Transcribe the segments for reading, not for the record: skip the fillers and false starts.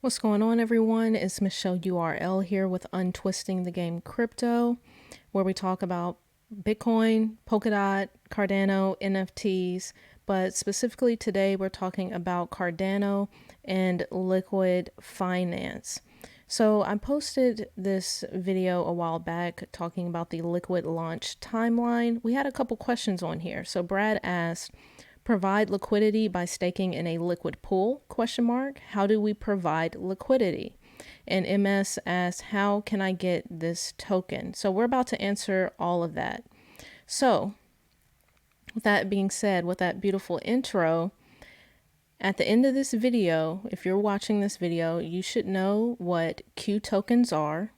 What's going on, everyone? It's Michelle URL here with Untwisting the Game Crypto, where we talk about Bitcoin, Polkadot, Cardano, NFTs, but specifically today we're talking about Cardano and Liquid Finance. So I posted this video a while back talking about the Liquid launch timeline. We had a couple questions on here. So Brad asked, provide liquidity by staking in a liquid pool, ? How do we provide liquidity? And MS asks, how can I get this token? So we're about to answer all of that. So with that being said, with that beautiful intro, at the end of this video, if you're watching this video, you should know what qTokens are.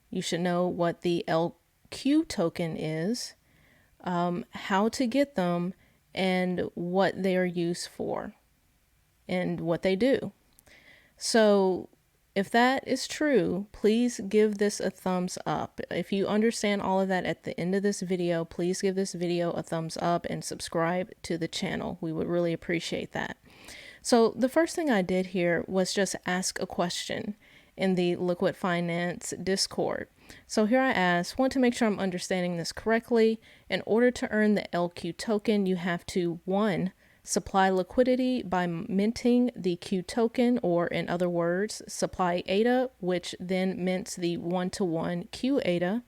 You should know what the LQ token is, how to get them, and what they are used for and what they do. So if that is true, please give this a thumbs up. If you understand all of that at the end of this video, please give this video a thumbs up and subscribe to the channel. We would really appreciate that. So the first thing I did here was just ask a question in the Liquid Finance Discord. So here I asked, want to make sure I'm understanding this correctly. In order to earn the LQ token, you have to 1. Supply liquidity by minting the qToken, or in other words, supply ADA, which then mints the 1-to-1 qADA.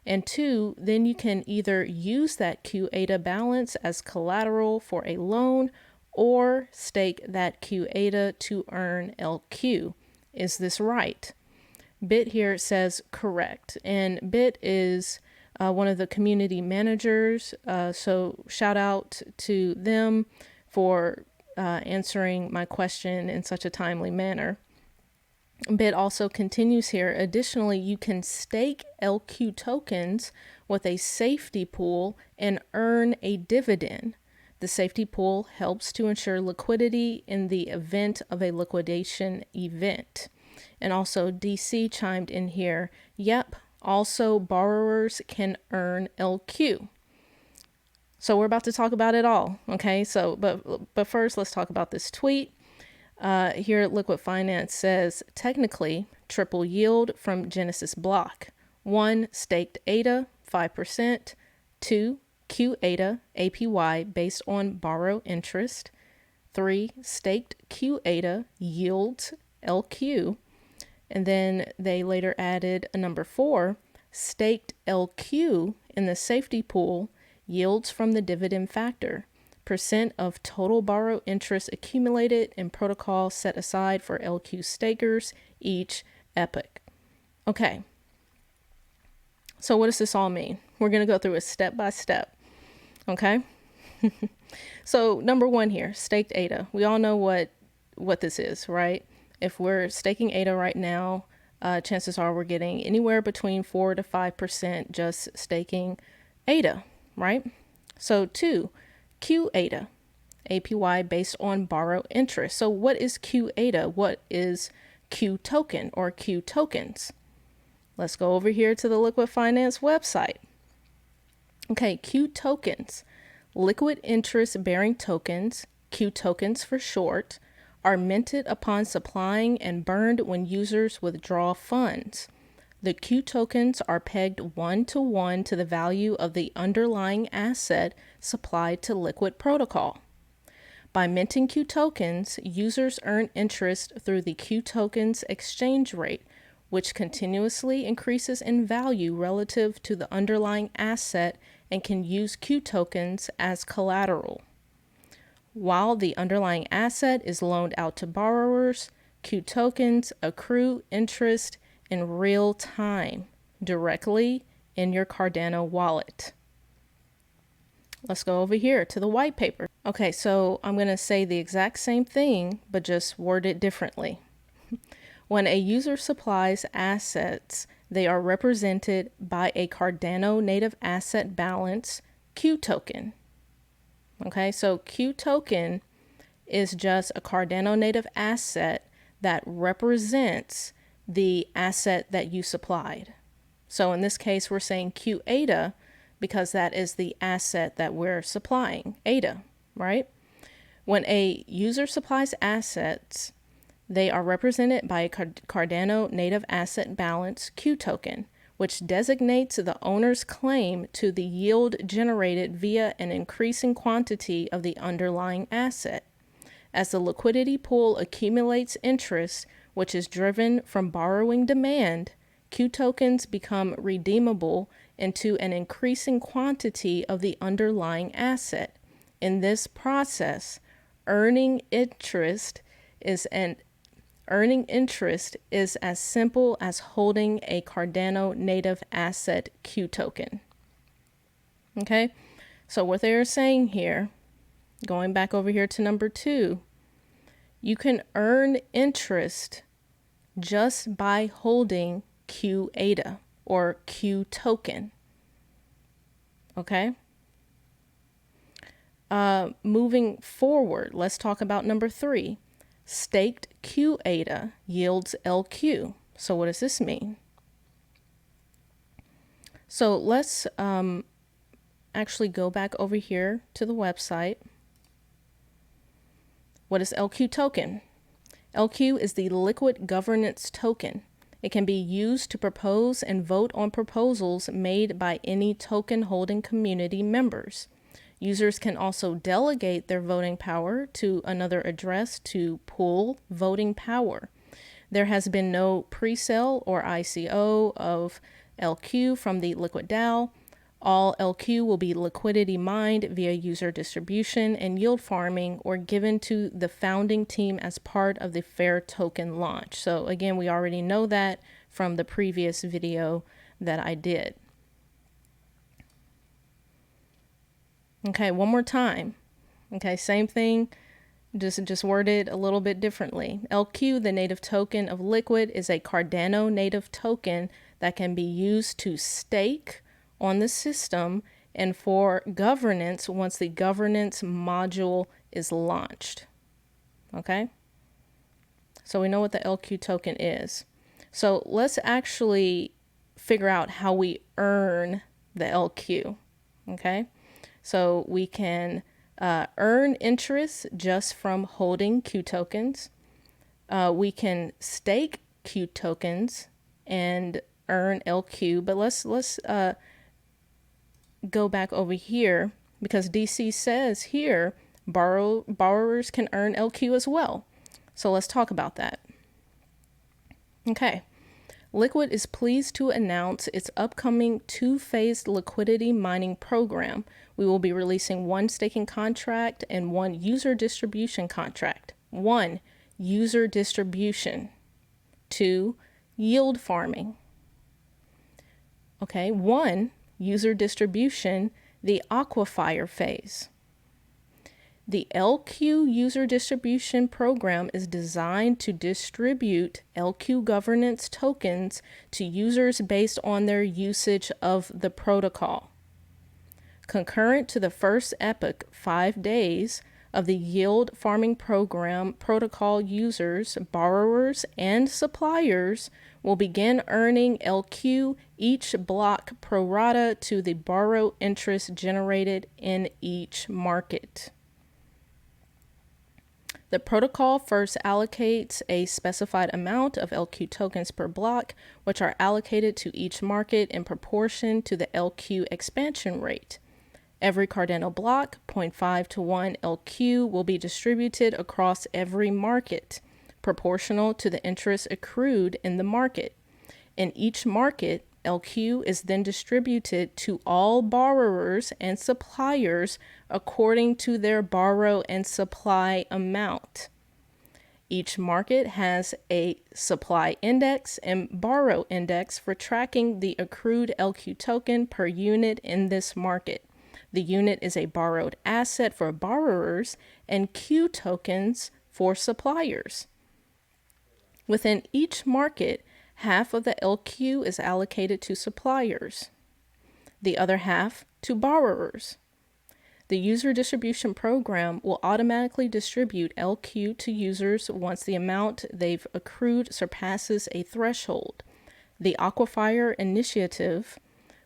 And 2, then you can either use that qADA balance as collateral for a loan or stake that qADA to earn LQ. Is this right? Bit here says correct, and Bit is one of the community managers, so shout out to them for answering my question in such a timely manner. Bit also continues here. Additionally, you can stake LQ tokens with a safety pool and earn a dividend. The safety pool helps to ensure liquidity in the event of a liquidation event. And also DC chimed in here. Yep, also borrowers can earn LQ. So we're about to talk about it all. Okay, so but first let's talk about this tweet. Here at Liquid Finance says, technically triple yield from Genesis block. 1, staked ADA 5%. 2, qADA APY based on borrow interest. 3, staked qADA yields LQ. And then they later added a number 4, staked LQ in the safety pool yields from the dividend factor, percent of total borrow interest accumulated in protocol set aside for LQ stakers each epoch. Okay. So what does this all mean? We're going to go through it step by step. Okay. So number 1 here, staked ADA. We all know what this is, right? If we're staking ADA right now, chances are we're getting anywhere between 4 to 5% just staking ADA, right? So 2, qADA, APY based on borrow interest. So what is qADA? What is qToken or qTokens? Let's go over here to the Liquid Finance website. Okay, qTokens, liquid interest bearing tokens, qTokens for short, are minted upon supplying and burned when users withdraw funds. The qTokens are pegged 1-to-1 to the value of the underlying asset supplied to Liquid protocol. By minting qTokens, users earn interest through the qTokens exchange rate, which continuously increases in value relative to the underlying asset and can use qTokens as collateral. While the underlying asset is loaned out to borrowers, qTokens accrue interest in real time directly in your Cardano wallet. Let's go over here to the white paper. Okay, so I'm going to say the exact same thing, but just word it differently. When a user supplies assets, they are represented by a Cardano native asset balance qToken. Okay, so qToken is just a Cardano native asset that represents the asset that you supplied. So in this case, we're saying qADA because that is the asset that we're supplying, ADA, right? When a user supplies assets, They are represented by a Cardano native asset balance qToken, which designates the owner's claim to the yield generated via an increasing quantity of the underlying asset. As the liquidity pool accumulates interest, which is driven from borrowing demand, qTokens become redeemable into an increasing quantity of the underlying asset. In this process, earning interest is as simple as holding a Cardano native asset qToken. Okay, so what they're saying here, going back over here to number 2, you can earn interest just by holding qADA or qToken. Okay. Moving forward, let's talk about number 3. Staked qADA yields LQ. So what does this mean? So let's actually go back over here to the website. What is LQ token? LQ is the Liquid Governance Token. It can be used to propose and vote on proposals made by any token holding community members. Users can also delegate their voting power to another address to pool voting power. There has been no pre-sale or ICO of LQ from the Liquid DAO. All LQ will be liquidity mined via user distribution and yield farming or given to the founding team as part of the Fair token launch. So again, we already know that from the previous video that I did. Okay, one more time. Okay, same thing, just worded a little bit differently. LQ, the native token of Liquid, is a Cardano native token that can be used to stake on the system and for governance once the governance module is launched. Okay, so we know what the LQ token is. So let's actually figure out how we earn the LQ. Okay, so we can earn interest just from holding qTokens. We can stake qTokens and earn LQ, but let's go back over here because DC says here borrowers can earn LQ as well. So let's talk about that. Okay, Liquid is pleased to announce its upcoming 2-phased liquidity mining program. We will be releasing 1 staking contract and 1 user distribution contract. 1, user distribution. 2, yield farming. Okay, 1, user distribution, the Aquifer phase. The LQ user distribution program is designed to distribute LQ governance tokens to users based on their usage of the protocol. Concurrent to the first epoch, 5 days of the yield farming program, protocol users, borrowers, and suppliers will begin earning LQ each block pro rata to the borrow interest generated in each market. The protocol first allocates a specified amount of LQ tokens per block, which are allocated to each market in proportion to the LQ expansion rate. Every Cardano block, 0.5 to 1 LQ, will be distributed across every market, proportional to the interest accrued in the market. In each market, LQ is then distributed to all borrowers and suppliers according to their borrow and supply amount. Each market has a supply index and borrow index for tracking the accrued LQ token per unit in this market. The unit is a borrowed asset for borrowers and qTokens for suppliers. Within each market, half of the LQ is allocated to suppliers, the other half to borrowers. The user distribution program will automatically distribute LQ to users once the amount they've accrued surpasses a threshold. The Aquifer initiative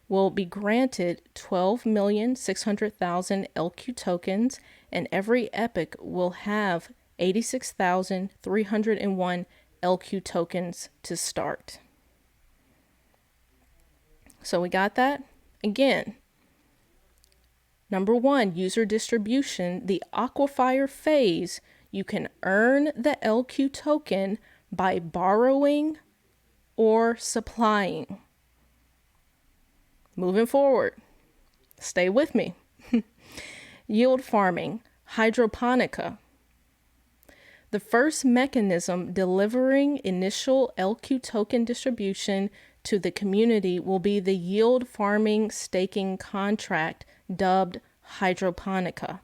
will be granted 12,600,000 LQ tokens, and every epoch will have 86,301 LQ tokens to start. So we got that. Again, number one, user distribution, the Aquifer phase, you can earn the LQ token by borrowing or supplying. Moving forward, stay with me. Yield farming, Hydroponica. The first mechanism delivering initial LQ token distribution to the community will be the yield farming staking contract dubbed Hydroponica.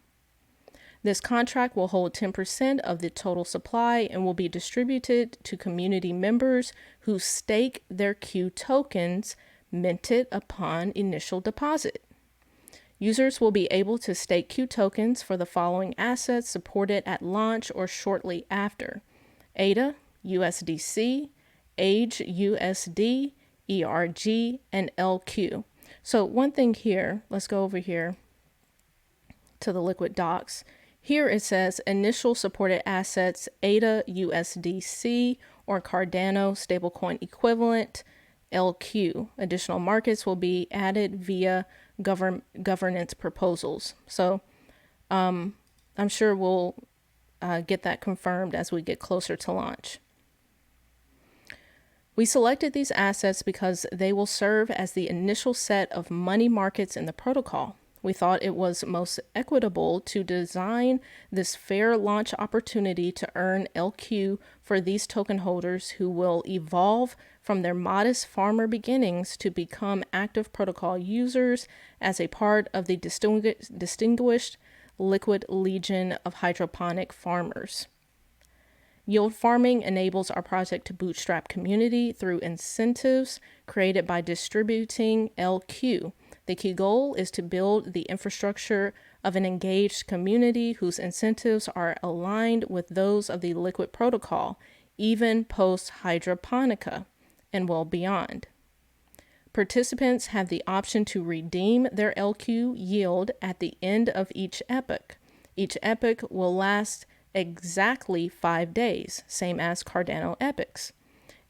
This contract will hold 10% of the total supply and will be distributed to community members who stake their qTokens minted upon initial deposit. Users will be able to stake qTokens for the following assets supported at launch or shortly after: ADA, USDC, Age USD, ERG, and LQ. So one thing here, let's go over here to the Liqwid docs. Here it says initial supported assets, ADA, USDC, or Cardano stablecoin equivalent, LQ. Additional markets will be added via governance proposals. So I'm sure we'll get that confirmed as we get closer to launch. We selected these assets because they will serve as the initial set of money markets in the protocol. We thought it was most equitable to design this fair launch opportunity to earn LQ for these token holders who will evolve from their modest farmer beginnings to become active protocol users as a part of the distinguished Liquid Legion of hydroponic farmers. Yield farming enables our project to bootstrap community through incentives created by distributing LQ. The key goal is to build the infrastructure of an engaged community whose incentives are aligned with those of the Liquid protocol, even post-Hydroponica and well beyond. Participants have the option to redeem their LQ yield at the end of each epoch. Each epoch will last exactly 5 days, same as Cardano epochs.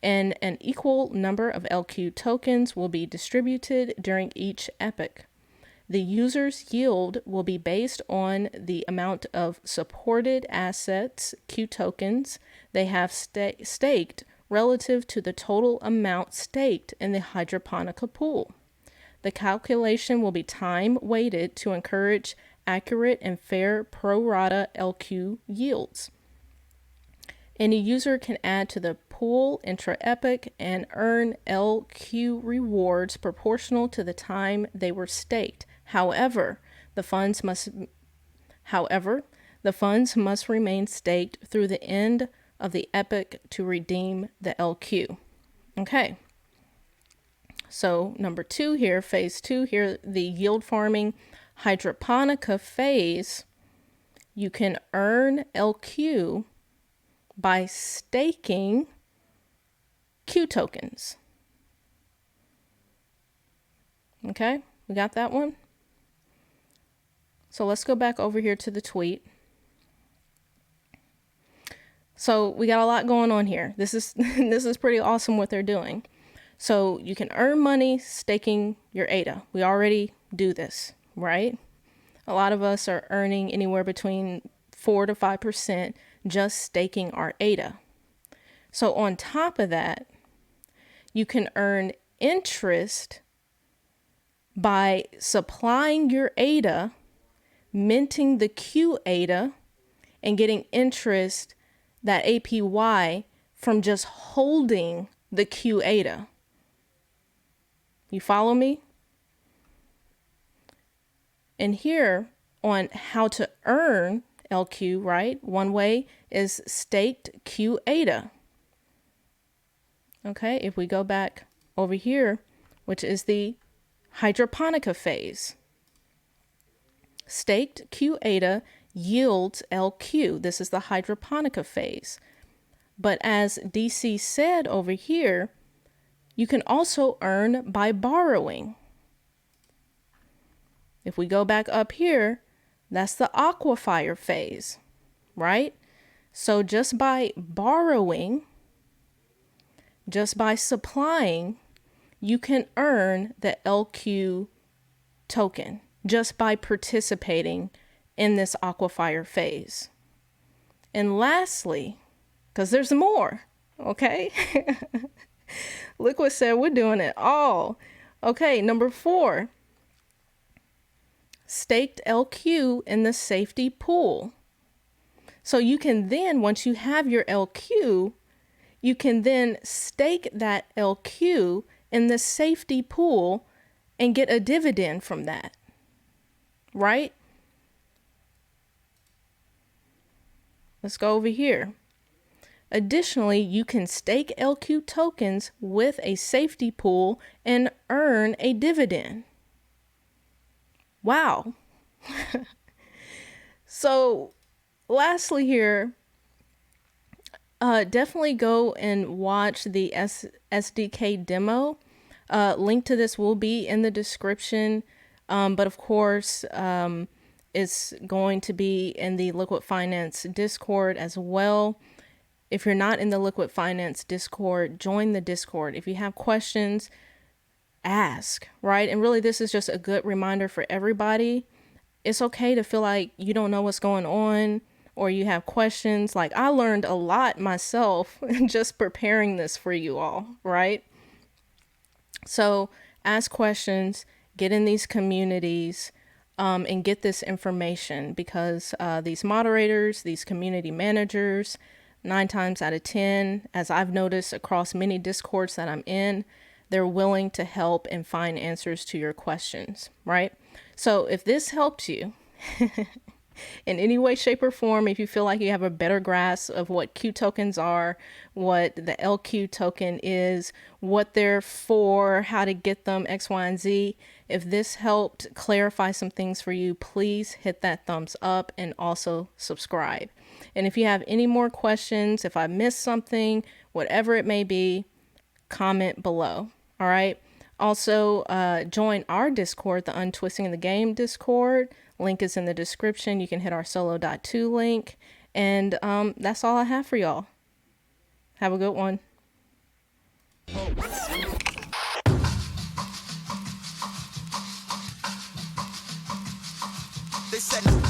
And an equal number of LQ tokens will be distributed during each epoch. The user's yield will be based on the amount of supported assets, qTokens, they have staked relative to the total amount staked in the Hydroponica pool. The calculation will be time-weighted to encourage accurate and fair pro rata LQ yields. Any user can add to the pool intra-epoch and earn LQ rewards proportional to the time they were staked. However, the funds must remain staked through the end of the epoch to redeem the LQ. Okay. So number 2 here, phase 2 here, the yield farming Hydroponica phase, you can earn LQ by staking qTokens. Okay, we got that one. So let's go back over here to the tweet. So we got a lot going on here. This is this is pretty awesome what they're doing. So you can earn money staking your ADA. We already do this, right? A lot of us are earning anywhere between 4 to 5% just staking our ADA. So on top of that, you can earn interest by supplying your ADA, minting the Q ADA, and getting interest, that APY, from just holding the Q ADA. You follow me? And here on how to earn LQ, right? One way is staked Q ADA. Okay, if we go back over here, which is the Hydroponica phase. Staked Q ADA yields LQ. This is the Hydroponica phase. But as DC said over here, you can also earn by borrowing. If we go back up here, that's the Aquifer phase, right? So just by borrowing, just by supplying, you can earn the LQ token just by participating in this Aquifer phase. And lastly, because there's more, okay? Liqwid said we're doing it all. Okay, number 4, staked LQ in the safety pool. So you can then, once you have your LQ, you can then stake that LQ in the safety pool and get a dividend from that, right? Let's go over here. Additionally, you can stake LQ tokens with a safety pool and earn a dividend. Wow. So lastly here, definitely go and watch the SDK demo. Link to this will be in the description. But of course, it's going to be in the Liquid Finance Discord as well. If you're not in the Liquid Finance Discord, join the Discord. If you have questions, ask, right? And really, this is just a good reminder for everybody. It's okay to feel like you don't know what's going on or you have questions. Like, I learned a lot myself just preparing this for you all, right? So ask questions, get in these communities, and get this information, because these moderators, these community managers, 9 times out of 10, as I've noticed across many Discords that I'm in, they're willing to help and find answers to your questions, right? So if this helped you in any way, shape, or form, if you feel like you have a better grasp of what qTokens are, what the LQ token is, what they're for, how to get them, X, Y, and Z, if this helped clarify some things for you, please hit that thumbs up and also subscribe. And if you have any more questions, if I missed something, whatever it may be, comment below. All right. Also, join our Discord, the Untwisting the Game Discord. Link is in the description. You can hit our solo.to link. And that's all I have for y'all. Have a good one. They said